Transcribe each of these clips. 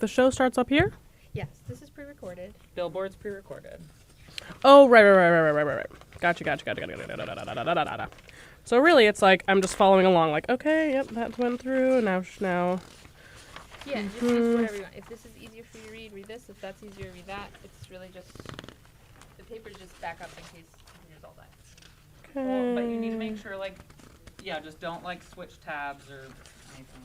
The show starts up here? Yes, this is pre-recorded. Billboard's pre-recorded. Oh, right. Gotcha. So really, it's like I'm just following along, like, okay, yep, that went through, and now. Yeah, just use whatever you want. If this is easier for you to read this. If that's easier, read that. It's really just, the papers just back up in case computers all die. Okay. Well, but you need to make sure, just don't, switch tabs or anything.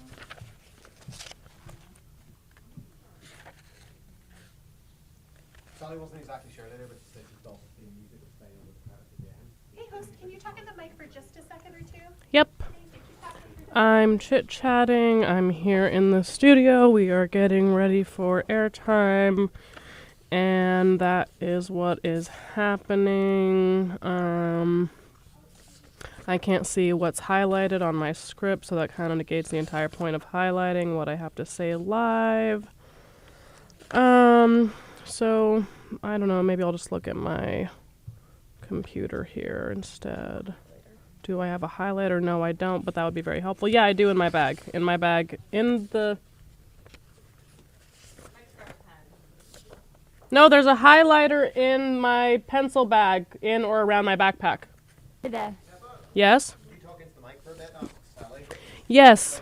Sally wasn't exactly sure later, but she said she thought the music was playing on the credits again. Hey host, can you talk in the mic for just a second or two? Yep. Thank you. Keep talking. I'm chit-chatting. I'm here in the studio. We are getting ready for airtime. And that is what is happening. I can't see what's highlighted on my script, so that kind of negates the entire point of highlighting what I have to say live. So, I don't know, maybe I'll just look at my computer here instead. Do I have a highlighter? No, I don't, but that would be very helpful. Yeah, I do in my bag. No, there's a highlighter in my pencil bag, in or around my backpack. Hey there. Yes? Can you talk into the mic for a bit, Sally? Yes.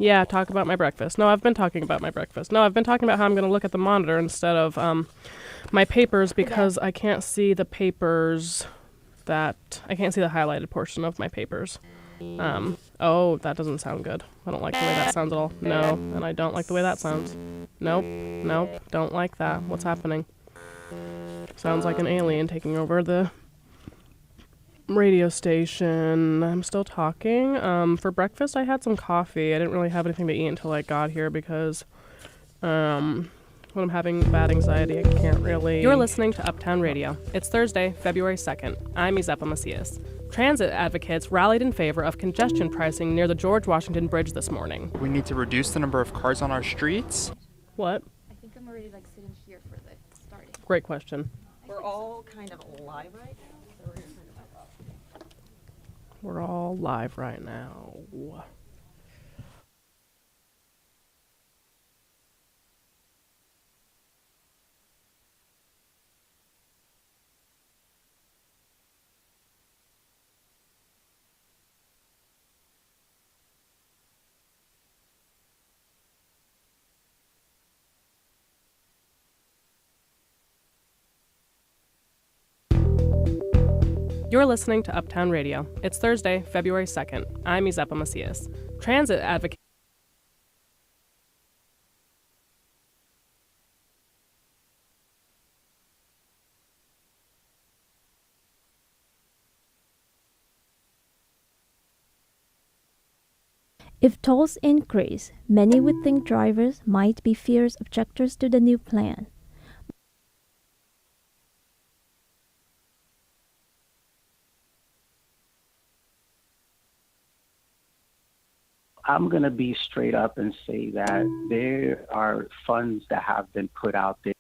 Yeah, talk about my breakfast. No, I've been talking about my breakfast. No, I've been talking about how I'm going to look at the monitor instead of my papers because I can't see the papers I can't see the highlighted portion of my papers. Oh, that doesn't sound good. I don't like the way that sounds at all. No, and I don't like the way that sounds. Nope, don't like that. What's happening? Sounds like an alien taking over the radio station. I'm still talking. For breakfast, I had some coffee. I didn't really have anything to eat until I got here because, when I'm having bad anxiety, I can't really... You're listening to Uptown Radio. It's Thursday, February 2nd. I'm Izepa Macias. Transit advocates rallied in favor of congestion pricing near the George Washington Bridge this morning. We need to reduce the number of cars on our streets. What? I think I'm already sitting here for the starting. Great question. We're all kind of live right now, so we're going to turn it back up. We're all live right now. You're listening to Uptown Radio. It's Thursday, February 2nd. I'm Izepa Macias. Transit advocate. If tolls increase, many would think drivers might be fierce objectors to the new plan. I'm going to be straight up and say that there are funds that have been put out there.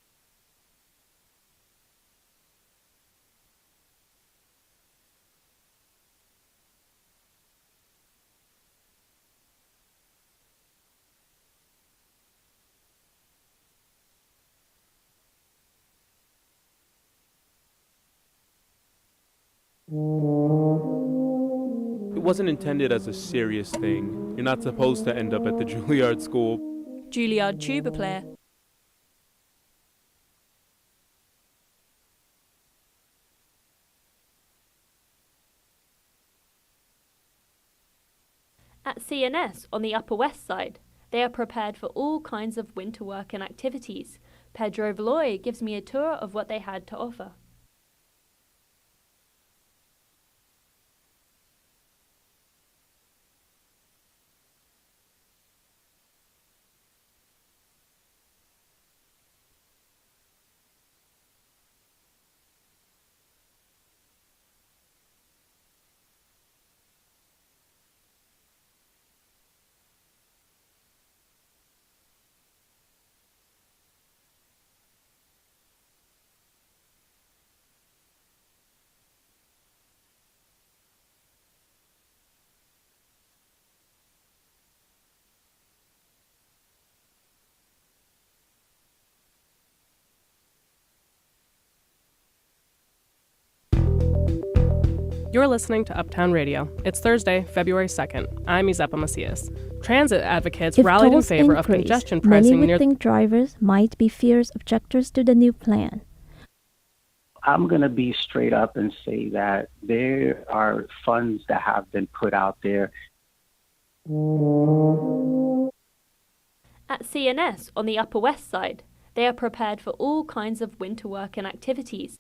It wasn't intended as a serious thing. You're not supposed to end up at the Juilliard School. Juilliard tuba player. At CNS on the Upper West Side, they are prepared for all kinds of winter work and activities. Pedro Valoy gives me a tour of what they had to offer. You're listening to Uptown Radio. It's Thursday, February 2nd. I'm Izepa Macias. Transit advocates If rallied in tolls favor of increase, congestion many pricing would near think drivers might be fierce objectors to the new plan. I'm going to be straight up and say that there are funds that have been put out there. At CNS on the Upper West Side, they are prepared for all kinds of winter work and activities.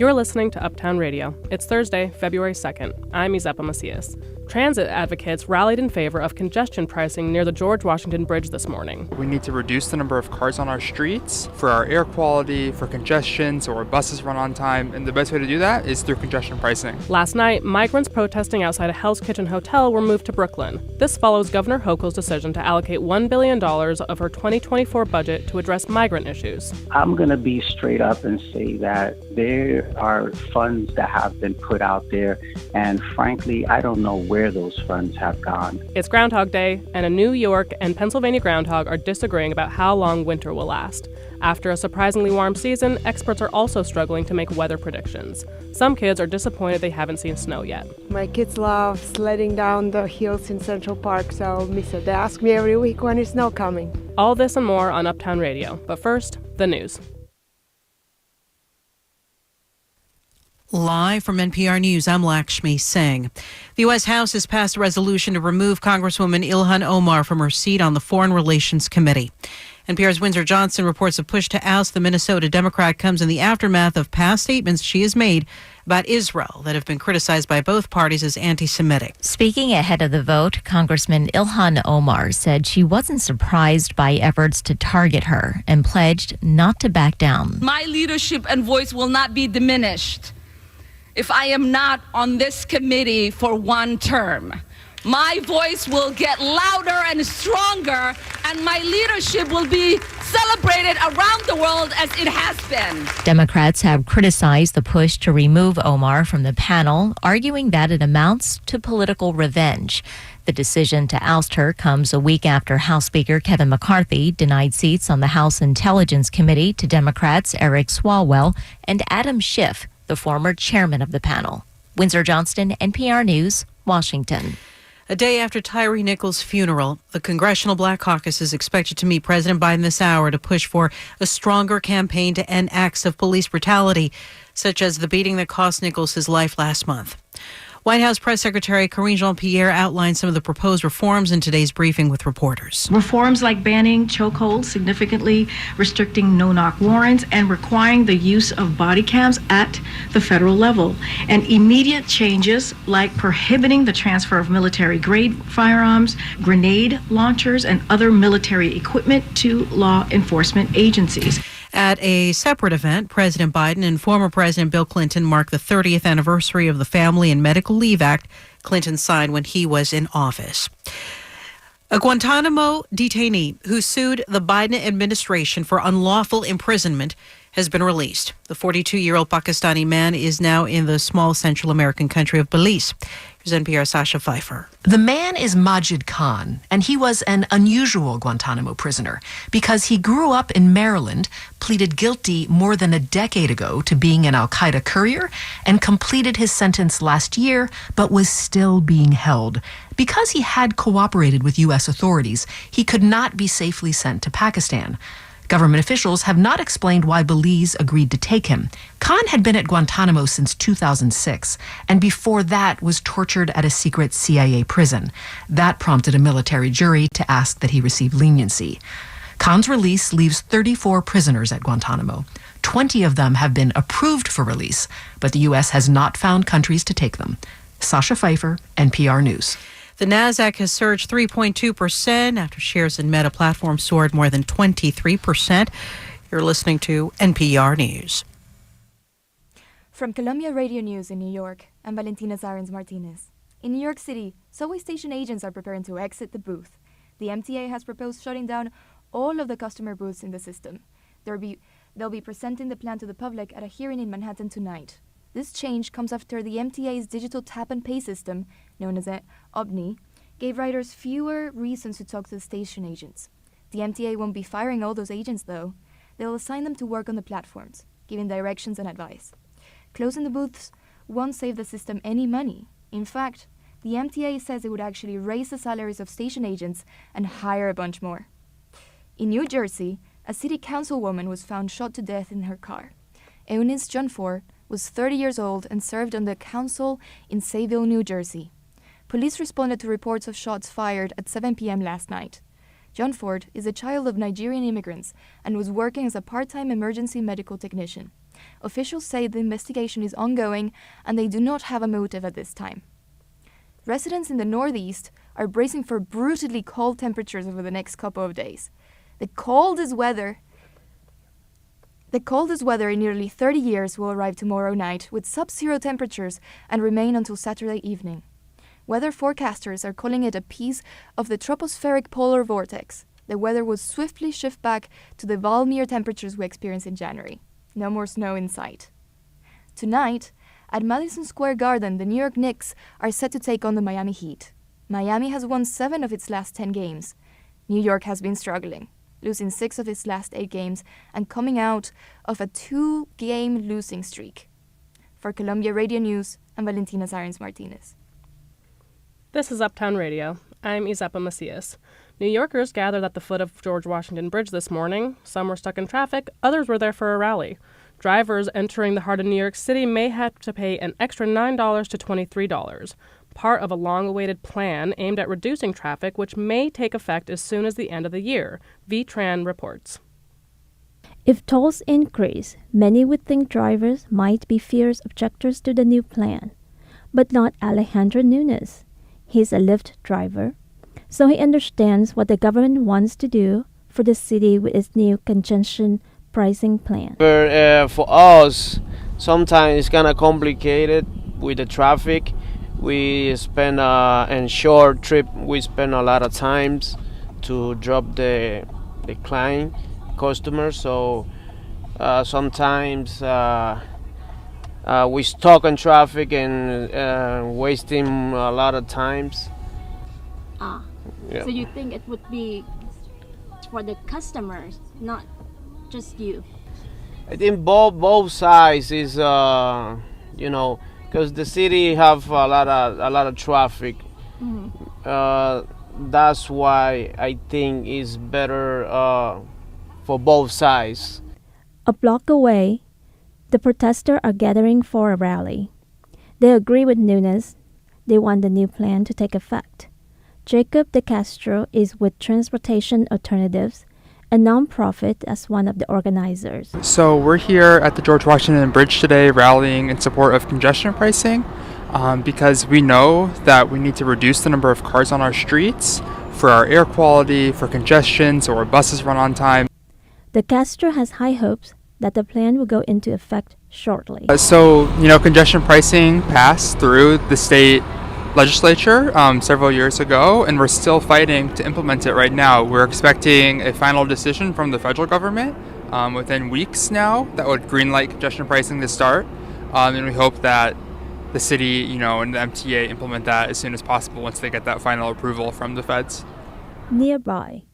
You're listening to Uptown Radio. It's Thursday, February 2nd. I'm Izepa Macias. Transit advocates rallied in favor of congestion pricing near the George Washington Bridge this morning. We need to reduce the number of cars on our streets for our air quality, for congestion, so our buses run on time, and the best way to do that is through congestion pricing. Last night, migrants protesting outside a Hell's Kitchen hotel were moved to Brooklyn. This follows Governor Hochul's decision to allocate $1 billion of her 2024 budget to address migrant issues. I'm going to be straight up and say that there are funds that have been put out there, and frankly, I don't know where those funds have gone. It's Groundhog Day, and a New York and Pennsylvania groundhog are disagreeing about how long winter will last. After a surprisingly warm season, experts are also struggling to make weather predictions. Some kids are disappointed they haven't seen snow yet. My kids love sledding down the hills in Central Park, so I'll miss it. They ask me every week when is snow coming. All this and more on Uptown Radio. But first, the news. Live from NPR News, I'm Lakshmi Singh. The U.S. House has passed a resolution to remove Congresswoman Ilhan Omar from her seat on the Foreign Relations Committee. NPR's Windsor Johnson reports a push to oust the Minnesota Democrat comes in the aftermath of past statements she has made about Israel that have been criticized by both parties as anti-Semitic. Speaking ahead of the vote, Congressman Ilhan Omar said she wasn't surprised by efforts to target her and pledged not to back down. My leadership and voice will not be diminished if I am not on this committee for one term. My voice will get louder and stronger, and my leadership will be celebrated around the world as it has been. Democrats have criticized the push to remove Omar from the panel, arguing that it amounts to political revenge. The decision to oust her comes a week after House Speaker Kevin McCarthy denied seats on the House Intelligence Committee to Democrats Eric Swalwell and Adam Schiff, the former chairman of the panel. Windsor Johnston, NPR News, Washington. A day after Tyree Nichols' funeral, the Congressional Black Caucus is expected to meet President Biden this hour to push for a stronger campaign to end acts of police brutality, such as the beating that cost Nichols his life last month. White House Press Secretary Karine Jean-Pierre outlined some of the proposed reforms in today's briefing with reporters. Reforms like banning chokeholds, significantly restricting no-knock warrants, and requiring the use of body cams at the federal level. And immediate changes like prohibiting the transfer of military-grade firearms, grenade launchers, and other military equipment to law enforcement agencies. At a separate event, President Biden and former President Bill Clinton marked the 30th anniversary of the Family and Medical Leave Act Clinton signed when he was in office. A Guantanamo detainee who sued the Biden administration for unlawful imprisonment has been released. The 42-year-old Pakistani man is now in the small Central American country of Belize. Here's NPR's Sasha Pfeiffer. The man is Majid Khan, and he was an unusual Guantanamo prisoner because he grew up in Maryland, pleaded guilty more than a decade ago to being an al-Qaeda courier, and completed his sentence last year, but was still being held. Because he had cooperated with U.S. authorities, he could not be safely sent to Pakistan. Government officials have not explained why Belize agreed to take him. Khan had been at Guantanamo since 2006, and before that was tortured at a secret CIA prison. That prompted a military jury to ask that he receive leniency. Khan's release leaves 34 prisoners at Guantanamo. 20 of them have been approved for release, but the U.S. has not found countries to take them. Sasha Pfeiffer, NPR News. The Nasdaq has surged 3.2% after shares in Meta Platforms soared more than 23%. You're listening to NPR News. From Columbia Radio News in New York, I'm Valentina Zarens Martinez. In New York City, subway station agents are preparing to exit the booth. The MTA has proposed shutting down all of the customer booths in the system. They'll be presenting the plan to the public at a hearing in Manhattan tonight. This change comes after the MTA's digital tap-and-pay system, known as OBNI, gave riders fewer reasons to talk to the station agents. The MTA won't be firing all those agents, though. They'll assign them to work on the platforms, giving directions and advice. Closing the booths won't save the system any money. In fact, the MTA says it would actually raise the salaries of station agents and hire a bunch more. In New Jersey, a city councilwoman was found shot to death in her car. Eunice Johnford was 30 years old and served on the council in Sayville, New Jersey. Police responded to reports of shots fired at 7 p.m. last night. Johnford is a child of Nigerian immigrants and was working as a part-time emergency medical technician. Officials say the investigation is ongoing and they do not have a motive at this time. Residents in the Northeast are bracing for brutally cold temperatures over the next couple of days. The coldest weather in nearly 30 years will arrive tomorrow night with sub-zero temperatures and remain until Saturday evening. Weather forecasters are calling it a piece of the tropospheric polar vortex. The weather will swiftly shift back to the Valmir temperatures we experienced in January. No more snow in sight. Tonight, at Madison Square Garden, the New York Knicks are set to take on the Miami Heat. Miami has won 7 of its last 10 games. New York has been struggling, losing 6 of its last 8 games and coming out of a 2-game losing streak. For Columbia Radio News, I'm Valentina Zarens Martinez. This is Uptown Radio. I'm Isepa Macias. New Yorkers gathered at the foot of George Washington Bridge this morning. Some were stuck in traffic, others were there for a rally. Drivers entering the heart of New York City may have to pay an extra $9 to $23, part of a long-awaited plan aimed at reducing traffic, which may take effect as soon as the end of the year, V-Tran reports. If tolls increase, many would think drivers might be fierce objectors to the new plan. But not Alejandro Nunes. He's a Lyft driver, so he understands what the government wants to do for the city with its new congestion pricing plan. For us, sometimes it's kind of complicated with the traffic. We spend in short trip. We spend a lot of times to drop the client customers. So sometimes we stuck in traffic and wasting a lot of times. Yeah. So you think it would be for the customers, not just you? I think both sides is because the city have a lot of traffic. Mm-hmm. That's why I think it's better for both sides. A block away, the protesters are gathering for a rally. They agree with Nunes. They want the new plan to take effect. Jacob De Castro is with Transportation Alternatives, a nonprofit, as one of the organizers. So we're here at the George Washington Bridge today rallying in support of congestion pricing because we know that we need to reduce the number of cars on our streets for our air quality, for congestion, so our buses run on time. De Castro has high hopes that the plan will go into effect shortly. Congestion pricing passed through the state legislature several years ago, and we're still fighting to implement it right now. We're expecting a final decision from the federal government within weeks now that would greenlight congestion pricing to start, and we hope that the city, and the MTA implement that as soon as possible once they get that final approval from the feds. Nearby,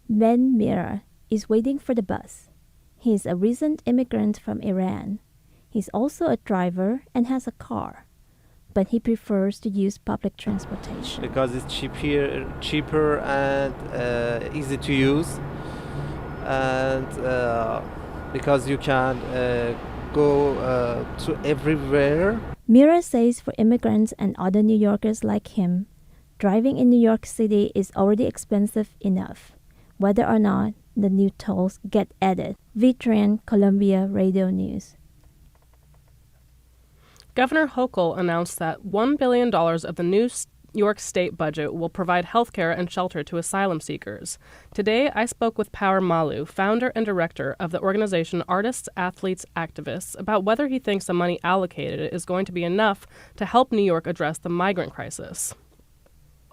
Ben Mira is waiting for the bus. He's a recent immigrant from Iran. He's also a driver and has a car, but he prefers to use public transportation. Because it's cheaper and easy to use, and because you can go to everywhere. Mira says for immigrants and other New Yorkers like him, driving in New York City is already expensive enough, whether or not the new tolls get added. V-Tran, Columbia Radio News. Governor Hochul announced that $1 billion of the New York State budget will provide health care and shelter to asylum seekers. Today, I spoke with Power Malu, founder and director of the organization Artists, Athletes, Activists, about whether he thinks the money allocated is going to be enough to help New York address the migrant crisis.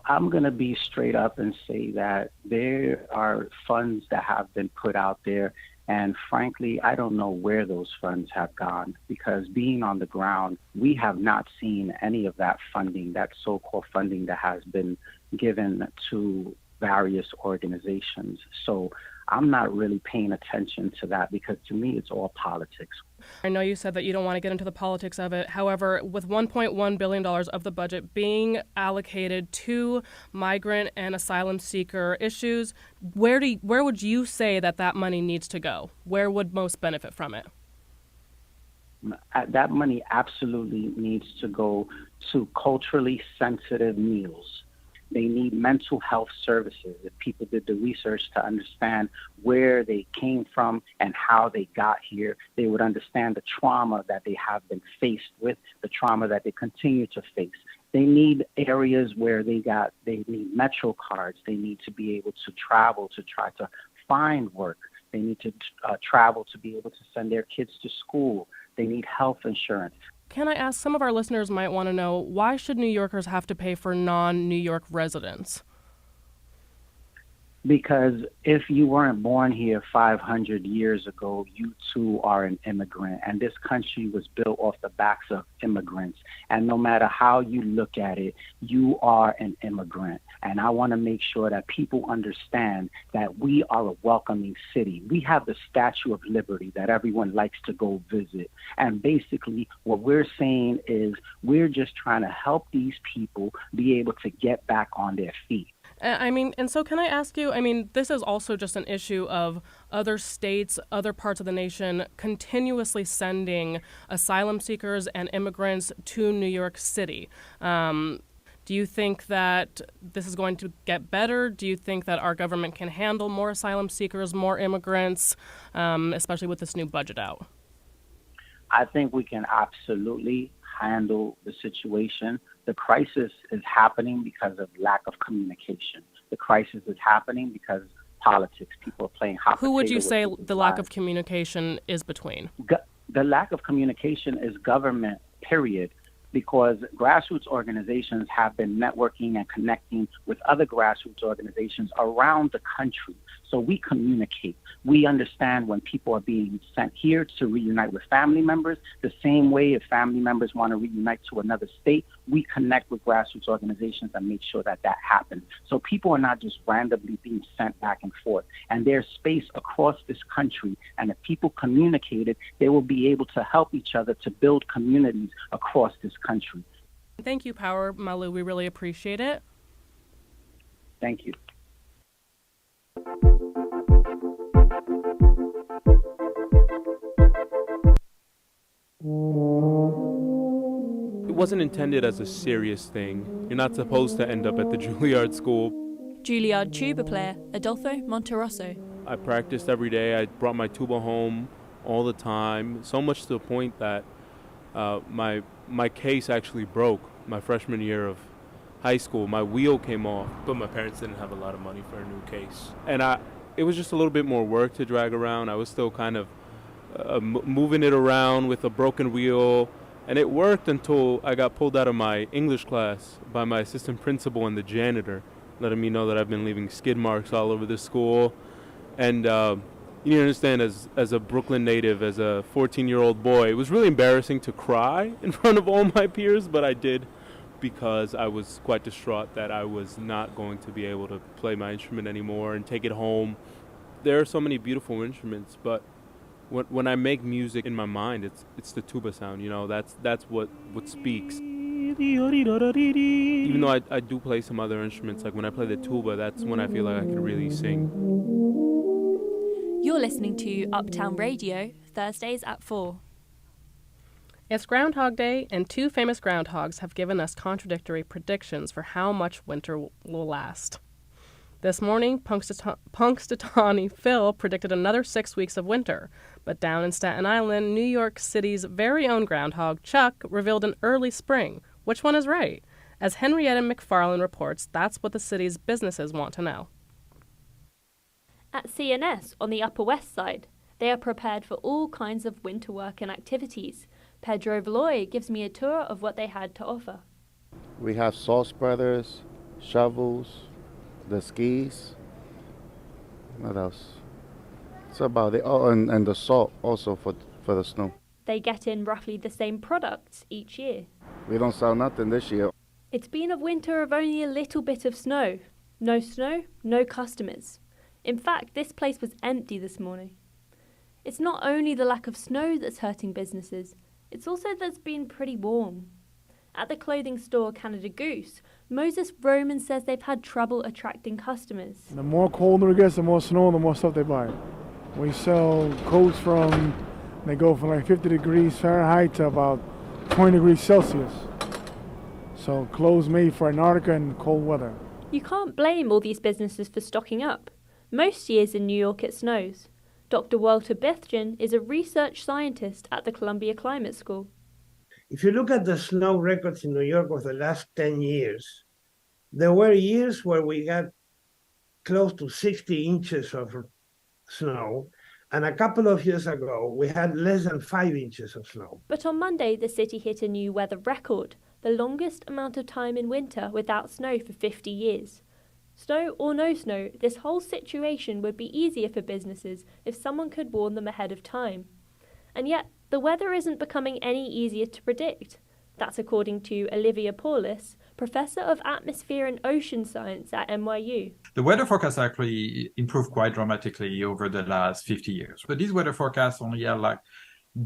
I'm going to be straight up and say that there are funds that have been put out there. And frankly, I don't know where those funds have gone, because being on the ground, we have not seen any of that funding, that so-called funding that has been given to various organizations. So I'm not really paying attention to that, because to me, it's all politics. I know you said that you don't want to get into the politics of it. However, with $1.1 billion of the budget being allocated to migrant and asylum seeker issues, where would you say that money needs to go? Where would most benefit from it? That money absolutely needs to go to culturally sensitive meals. They need mental health services. If people did the research to understand where they came from and how they got here, they would understand the trauma that they have been faced with, the trauma that they continue to face. They need areas where they need Metro cards. They need to be able to travel to try to find work. They need to travel to be able to send their kids to school. They need health insurance. Can I ask, some of our listeners might want to know, why should New Yorkers have to pay for non-New York residents? Because if you weren't born here 500 years ago, you too are an immigrant. And this country was built off the backs of immigrants. And no matter how you look at it, you are an immigrant. And I want to make sure that people understand that we are a welcoming city. We have the Statue of Liberty that everyone likes to go visit. And basically what we're saying is we're just trying to help these people be able to get back on their feet. And so can I ask you, this is also just an issue of other states, other parts of the nation continuously sending asylum seekers and immigrants to New York City. Do you think that this is going to get better? Do you think that our government can handle more asylum seekers, more immigrants, especially with this new budget out? I think we can absolutely handle the situation. The crisis is happening because of lack of communication. The crisis is happening because politics. People are playing hot potato. Who would you say the lack lives. of communication is between? The lack of communication is government, period. Because grassroots organizations have been networking and connecting with other grassroots organizations around the country. So we communicate. We understand when people are being sent here to reunite with family members. The same way if family members want to reunite to another state, we connect with grassroots organizations and make sure that that happens. So people are not just randomly being sent back and forth. And there's space across this country. And if people communicated, they will be able to help each other to build communities across this country. Thank you, Power Malu. We really appreciate it. Thank you. It wasn't intended as a serious thing. You're not supposed to end up at the Juilliard School. Juilliard tuba player Adolfo Monterosso. I practiced every day. I brought my tuba home all the time, so much to the point that my case actually broke my freshman year of high school. My wheel came off, but my parents didn't have a lot of money for a new case. And it was just a little bit more work to drag around. I was still kind of moving it around with a broken wheel, and it worked until I got pulled out of my English class by my assistant principal and the janitor, letting me know that I've been leaving skid marks all over the school. And you understand, as a Brooklyn native, as a 14-year-old boy, it was really embarrassing to cry in front of all my peers, but I did because I was quite distraught that I was not going to be able to play my instrument anymore and take it home. There are so many beautiful instruments, but when I make music in my mind, it's the tuba sound, that's what speaks. Even though I do play some other instruments, like when I play the tuba, that's when I feel like I can really sing. You're listening to Uptown Radio, Thursdays at 4. It's Groundhog Day, and two famous groundhogs have given us contradictory predictions for how much winter will last. This morning, Punxsutawney Phil predicted another 6 weeks of winter, but down in Staten Island, New York City's very own groundhog, Chuck, revealed an early spring. Which one is right? As Henrietta McFarlane reports, that's what the city's businesses want to know. At CNS on the Upper West Side, they are prepared for all kinds of winter work and activities. Pedro Valoy gives me a tour of what they had to offer. We have salt spreaders, shovels, the skis. What else? That's about it. Oh, and the salt also for the snow. They get in roughly the same products each year. We don't sell nothing this year. It's been a winter of only a little bit of snow. No snow, no customers. In fact, this place was empty this morning. It's not only the lack of snow that's hurting businesses, it's also that it's been pretty warm. At the clothing store Canada Goose, Moses Roman says they've had trouble attracting customers. The more colder it gets, the more snow, the more stuff they buy. We sell coats they go from like 50 degrees Fahrenheit to about 20 degrees Celsius. So clothes made for Antarctica and cold weather. You can't blame all these businesses for stocking up. Most years in New York it snows. Dr. Walter Bithgen is a research scientist at the Columbia Climate School. If you look at the snow records in New York of the last 10 years, there were years where we got close to 60 inches of snow, and a couple of years ago, we had less than 5 inches of snow. But on Monday, the city hit a new weather record, the longest amount of time in winter without snow for 50 years. Snow or no snow, this whole situation would be easier for businesses if someone could warn them ahead of time. And yet, the weather isn't becoming any easier to predict. That's according to Olivia Paulus, Professor of Atmosphere and Ocean Science at NYU. The weather forecasts actually improved quite dramatically over the last 50 years. But these weather forecasts only are like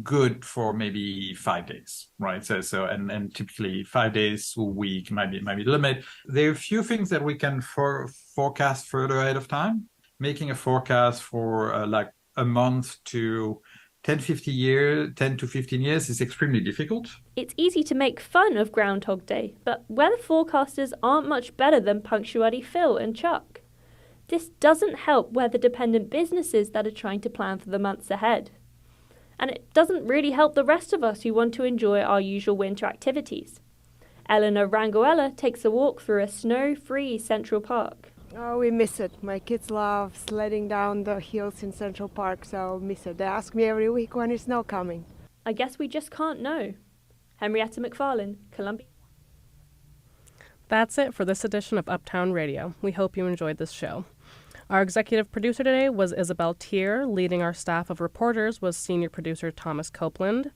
good for maybe 5 days, right? And typically 5 days a week might be the limit. There are a few things that we can forecast further ahead of time. Making a forecast for like a month to 10 to 15 years is extremely difficult. It's easy to make fun of Groundhog Day, but weather forecasters aren't much better than Punctuality Phil and Chuck. This doesn't help weather-dependent businesses that are trying to plan for the months ahead. And it doesn't really help the rest of us who want to enjoy our usual winter activities. Eleanor Rangoella takes a walk through a snow-free Central Park. Oh, we miss it. My kids love sledding down the hills in Central Park, so miss it. They ask me every week when is snow coming. I guess we just can't know. Henrietta McFarlane, Columbia. That's it for this edition of Uptown Radio. We hope you enjoyed this show. Our executive producer today was Isabel Tier. Leading our staff of reporters was senior producer Thomas Copeland.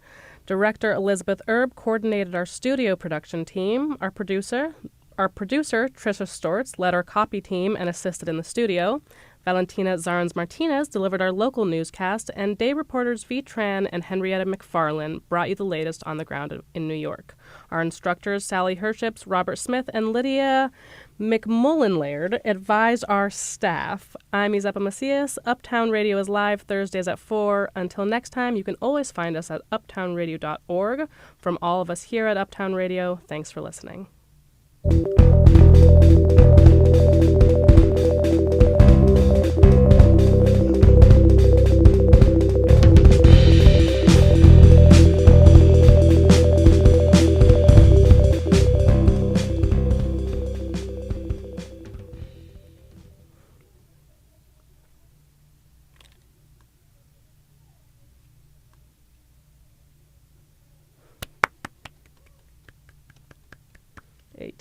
Director Elizabeth Erb coordinated our studio production team. Our producer, Trisha Stortz, led our copy team and assisted in the studio. Valentina Zarnes-Martinez delivered our local newscast, and day reporters V. Tran and Henrietta McFarlane brought you the latest on the ground in New York. Our instructors, Sally Herships, Robert Smith, and Lydia McMullen-Laird, advise our staff. I'm Izapa Macias. Uptown Radio is live Thursdays at 4. Until next time, you can always find us at uptownradio.org. From all of us here at Uptown Radio, thanks for listening.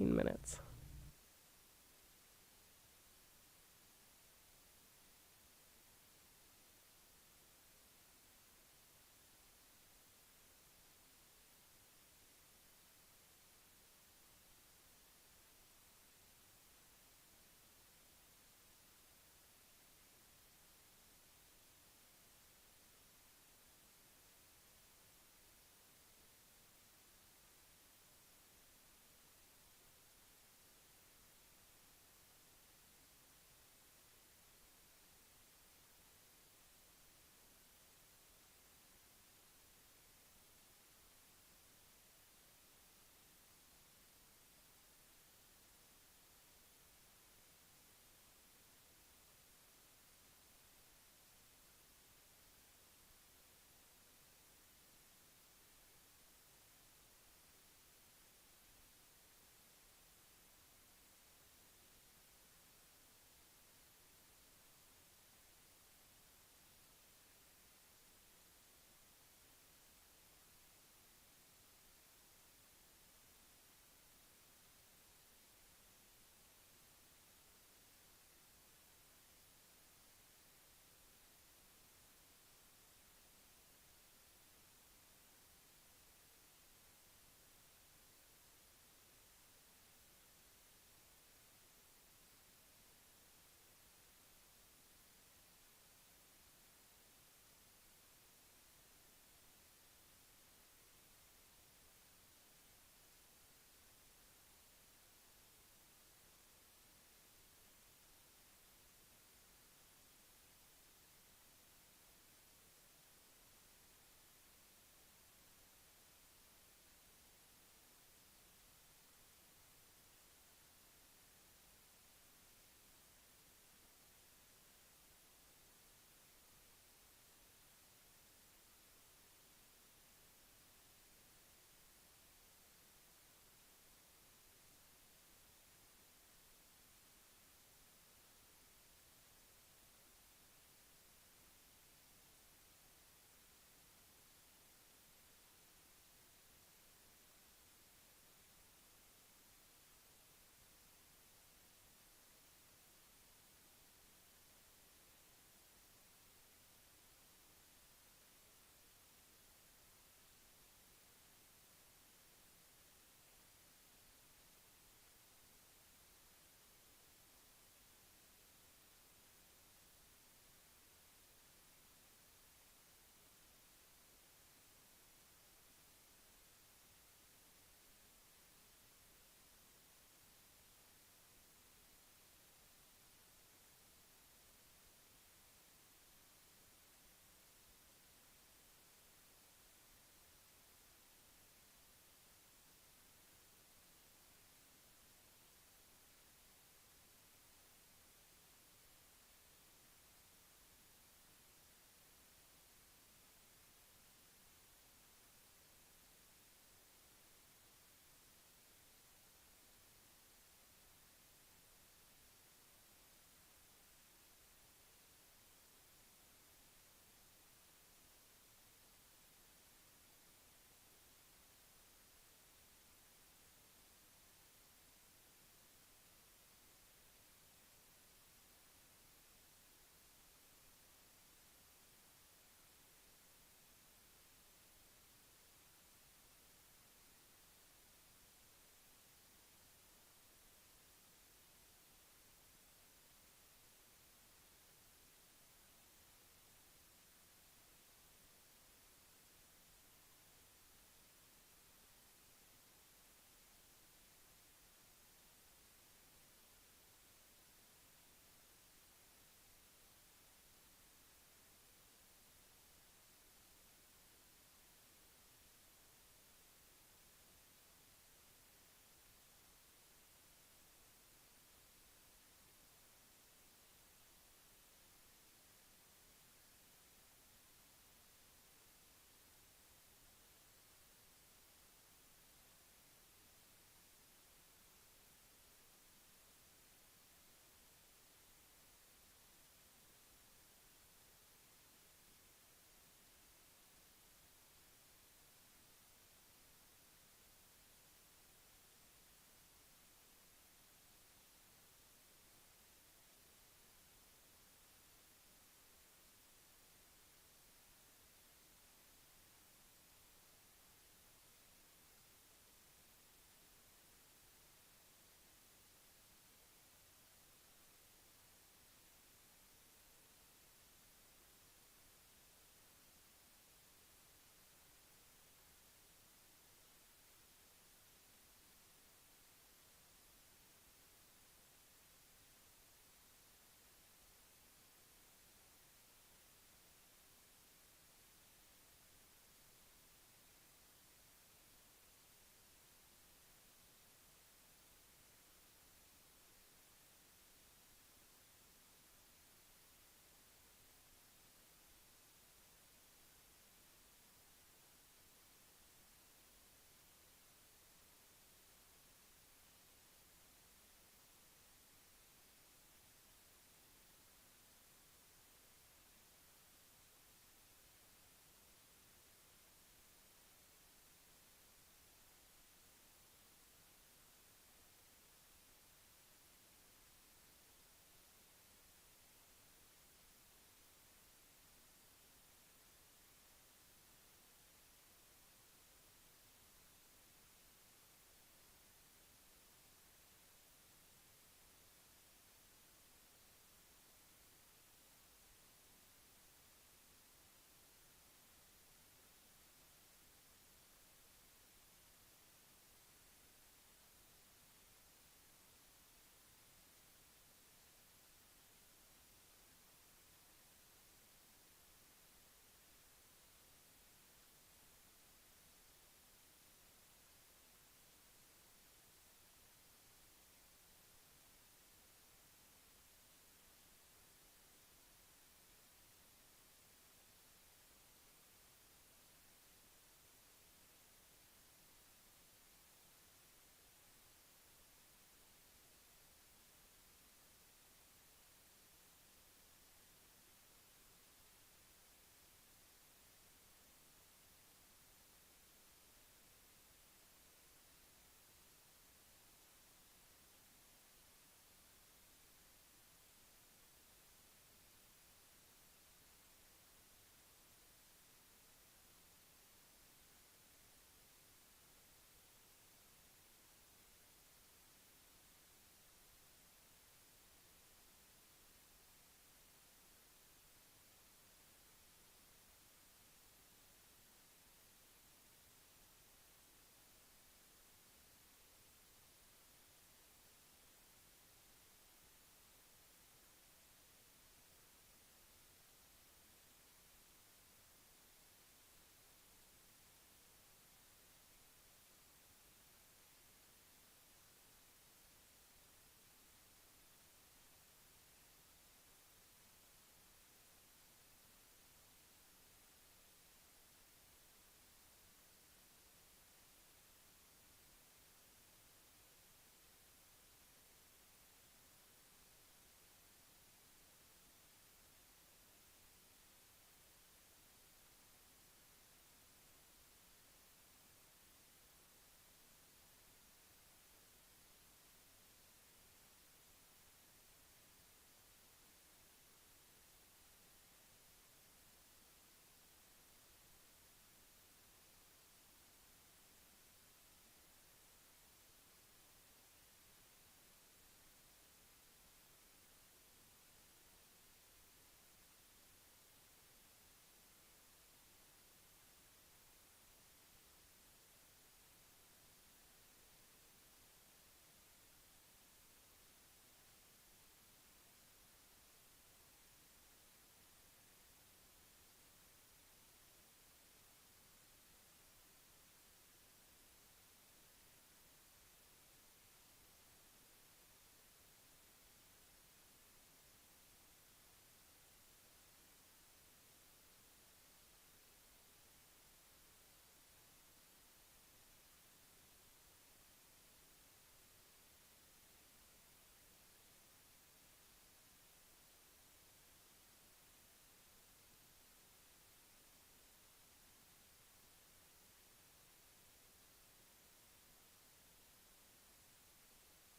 Minutes.